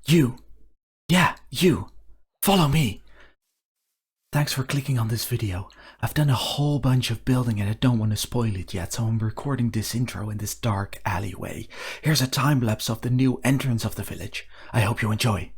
You. Yeah, you. Follow me. Thanks for clicking on this video. I've done a whole bunch of building and I don't want to spoil it yet, so I'm recording this intro in this dark alleyway. Here's a time lapse of the new entrance of the village. I hope you enjoy.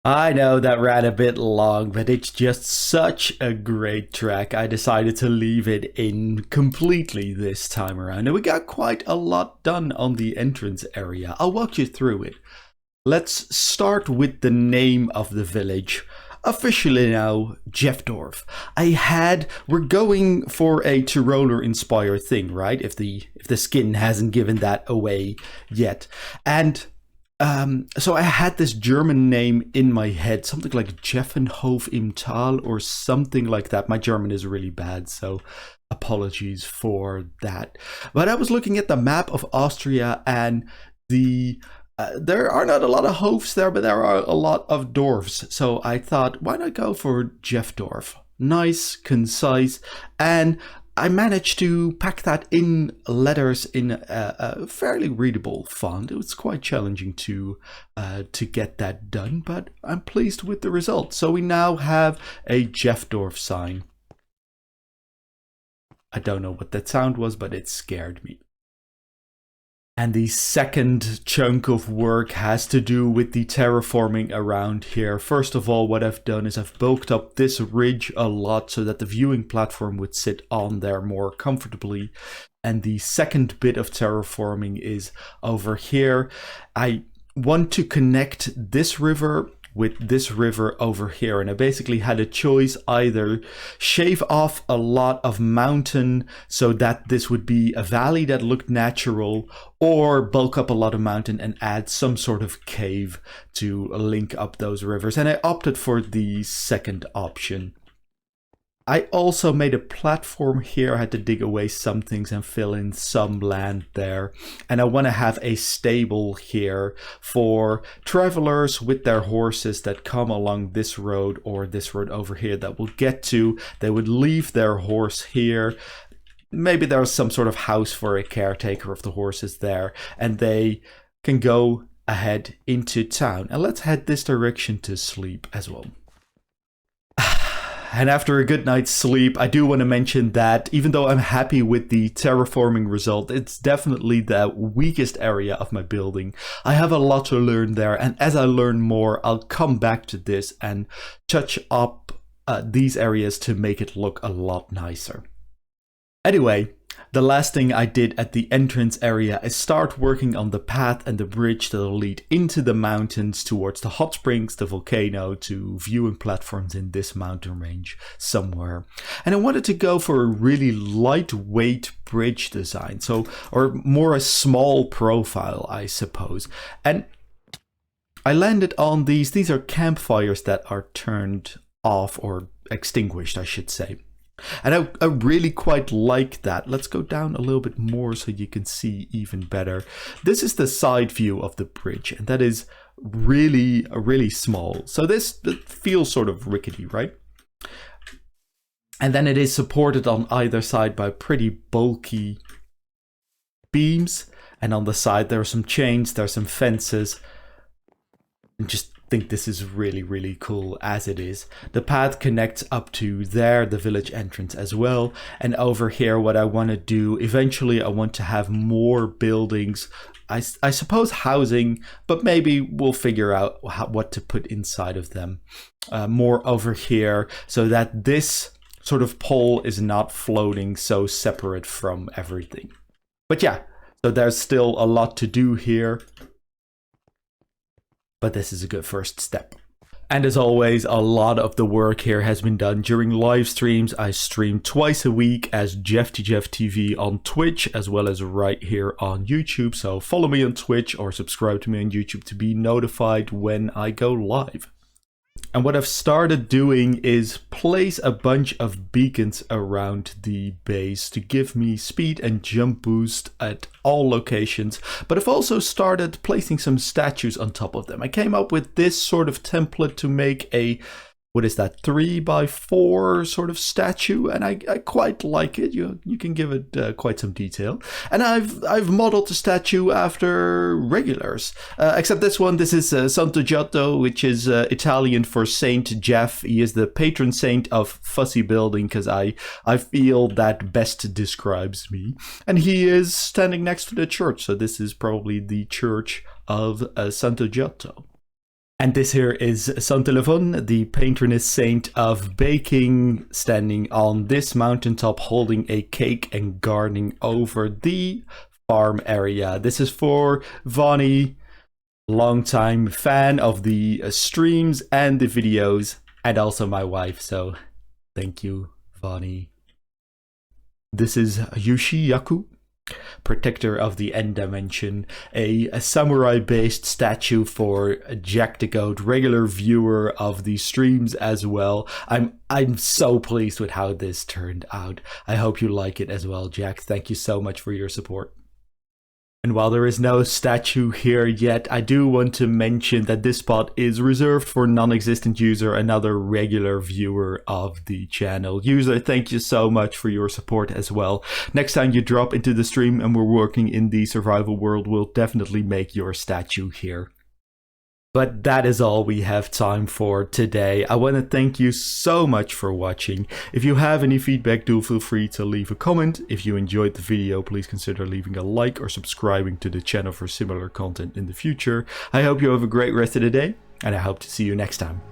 I know that ran a bit long, but it's just such a great track. I decided to leave it in completely this time around. And we got quite a lot done on the entrance area. I'll walk you through it. Let's start with the name of the village. Officially now, Jeffdorf. We're going for a Tyroler inspired thing, right? If the skin hasn't given that away yet. And so I had this German name in my head, something like Jeffenhof im Tal or something like that. My German is really bad, so apologies for that. But I was looking at the map of Austria, and there are not a lot of hofs there, but there are a lot of dwarfs. So I thought, why not go for Jeffdorf? Nice, concise, and I managed to pack that in letters in a fairly readable font. It was quite challenging to get that done, but I'm pleased with the result. So we now have a Jeffdorf sign. I don't know what that sound was, but it scared me. And the second chunk of work has to do with the terraforming around here. First of all, what I've done is I've bulked up this ridge a lot so that the viewing platform would sit on there more comfortably. And the second bit of terraforming is over here. I want to connect this river with this river over here, and I basically had a choice: either shave off a lot of mountain so that this would be a valley that looked natural, or bulk up a lot of mountain and add some sort of cave to link up those rivers. And I opted for the second option. I also made a platform here. I had to dig away some things and fill in some land there. And I want to have a stable here for travelers with their horses that come along this road or this road over here that we'll get to. They would leave their horse here. Maybe there's some sort of house for a caretaker of the horses there, and they can go ahead into town. And let's head this direction to sleep as well. And after a good night's sleep, I do want to mention that even though I'm happy with the terraforming result, it's definitely the weakest area of my building. I have a lot to learn there, and as I learn more, I'll come back to this and touch up these areas to make it look a lot nicer. Anyway, the last thing I did at the entrance area is start working on the path and the bridge that'll lead into the mountains towards the hot springs, the volcano, to viewing platforms in this mountain range somewhere. And I wanted to go for a really lightweight bridge design, so, or more a small profile, I suppose. And I landed on these. These are campfires that are turned off, or extinguished, I should say. And I really quite like that. Let's go down a little bit more so you can see even better. This is the side view of the bridge, and that is really small. So this feels sort of rickety, right? And then it is supported on either side by pretty bulky beams. And on the side there are some chains, there are some fences. And just think this is really cool as it is. The path connects up to there, the village entrance as well. And over here, what I want to do, eventually I want to have more buildings, I suppose housing, but maybe we'll figure out what to put inside of them. More over here, so that this sort of pole is not floating so separate from everything. But yeah, so there's still a lot to do here, but this is a good first step. And as always, a lot of the work here has been done during live streams. I stream twice a week as JeffTV on Twitch, as well as right here on YouTube. So follow me on Twitch or subscribe to me on YouTube to be notified when I go live. And what I've started doing is place a bunch of beacons around the base to give me speed and jump boost at all locations. But I've also started placing some statues on top of them. I came up with this sort of template to make a, what is that, 3x4 sort of statue, and I quite like it. You can give it quite some detail. And I've modeled the statue after regulars, except this one. This is Santo Giotto, which is Italian for Saint Jeff. He is the patron saint of fussy building, because I feel that best describes me. And he is standing next to the church, so this is probably the church of Santo Giotto. And this here is Saint-Elevon, the patroness saint of baking, standing on this mountaintop holding a cake and gardening over the farm area. This is for Vonnie, longtime fan of the streams and the videos, and also my wife, so thank you, Vonnie. This is Yushiyaku, protector of the end dimension, a samurai-based statue for Jack the Goat, regular viewer of the streams as well. I'm so pleased with how this turned out. I hope you like it as well, Jack. Thank you so much for your support. And while there is no statue here yet, I do want to mention that this spot is reserved for non-existent user, another regular viewer of the channel. User, thank you so much for your support as well. Next time you drop into the stream and we're working in the survival world, we'll definitely make your statue here. But that is all we have time for today. I want to thank you so much for watching. If you have any feedback, do feel free to leave a comment. If you enjoyed the video, please consider leaving a like or subscribing to the channel for similar content in the future. I hope you have a great rest of the day, and I hope to see you next time.